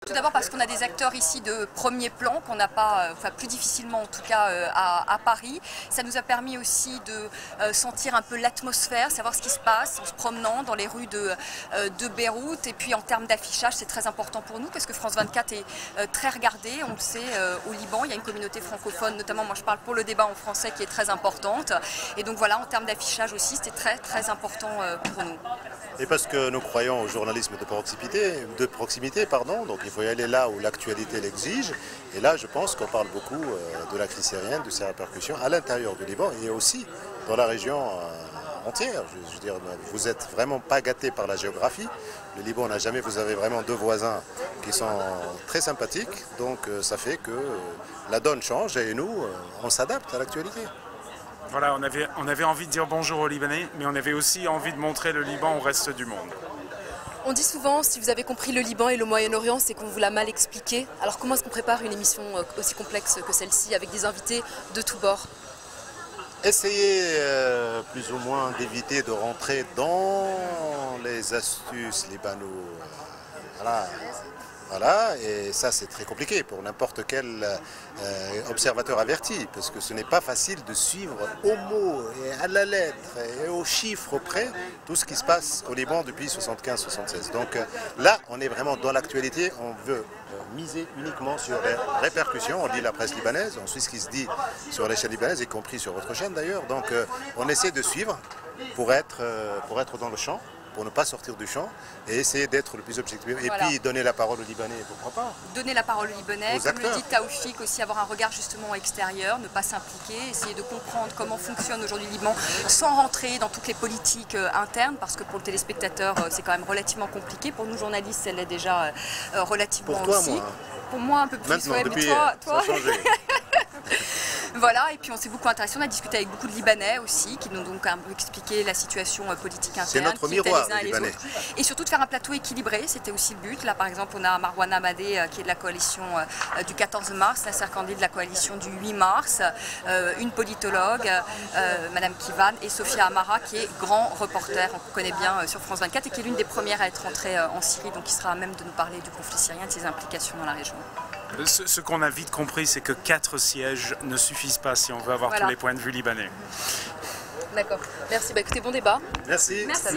Tout d'abord parce qu'on a des acteurs ici de premier plan qu'on n'a pas, enfin plus difficilement en tout cas à Paris. Ça nous a permis aussi de sentir un peu l'atmosphère, savoir ce qui se passe en se promenant dans les rues de Beyrouth. Et puis en termes d'affichage, c'est très important pour nous parce que France 24 est très regardé. On le sait, au Liban, il y a une communauté francophone, notamment moi je parle pour le débat en français, qui est très importante. Et donc voilà, en termes d'affichage aussi, c'était très important pour nous. Et parce que nous croyons au journalisme de proximité, donc il faut y aller là où l'actualité l'exige. Et là, je pense qu'on parle beaucoup de la crise syrienne, de ses répercussions à l'intérieur du Liban et aussi dans la région entière. Je veux dire, vous n'êtes vraiment pas gâtés par la géographie. Le Liban n'a jamais, vous avez vraiment deux voisins qui sont très sympathiques. Donc ça fait que la donne change et nous, on s'adapte à l'actualité. Voilà, on avait envie de dire bonjour aux Libanais, mais on avait aussi envie de montrer le Liban au reste du monde. On dit souvent, si vous avez compris le Liban et le Moyen-Orient, c'est qu'on vous l'a mal expliqué. Alors comment est-ce qu'on prépare une émission aussi complexe que celle-ci, avec des invités de tous bords? Essayez plus ou moins d'éviter de rentrer dans les astuces libano. Voilà, et ça c'est très compliqué pour n'importe quel observateur averti, parce que ce n'est pas facile de suivre au mot et à la lettre et au chiffre près tout ce qui se passe au Liban depuis 75-76. Donc là, on est vraiment dans l'actualité, on veut miser uniquement sur les répercussions, on lit la presse libanaise, on suit ce qui se dit sur les chaînes libanaises, y compris sur votre chaîne d'ailleurs, donc on essaie de suivre pour être dans le champ, pour ne pas sortir du champ et essayer d'être le plus objectif. Et voilà. Puis donner la parole aux Libanais, pourquoi pas. Donner la parole aux Libanais, comme le dit Taoufik, aussi avoir un regard justement extérieur, ne pas s'impliquer, essayer de comprendre comment fonctionne aujourd'hui le Liban sans rentrer dans toutes les politiques internes, parce que pour le téléspectateur c'est quand même relativement compliqué. Pour nous journalistes, elle l'est déjà relativement pour toi, aussi. Moi. Pour moi un peu plus, maintenant, ouais, depuis, mais toi... ça a changé. Voilà, et puis on s'est beaucoup intéressé, on a discuté avec beaucoup de Libanais aussi, qui nous ont donc un peu expliqué la situation politique interne. C'est notre miroir, les Libanais. Et surtout de faire un plateau équilibré, c'était aussi le but. Là par exemple, on a Marwan Amadé qui est de la coalition du 14 mars, Nasser Kandil de la coalition du 8 mars, une politologue, Madame Kivan, et Sophia Amara qui est grand reporter, on connaît bien sur France 24, et qui est l'une des premières à être entrée en Syrie, donc qui sera à même de nous parler du conflit syrien et de ses implications dans la région. Ce qu'on a vite compris, c'est que 4 sièges ne suffisent pas si on veut avoir tous les points de vue libanais. D'accord. Merci. Bah, écoutez, bon débat. Merci. Merci.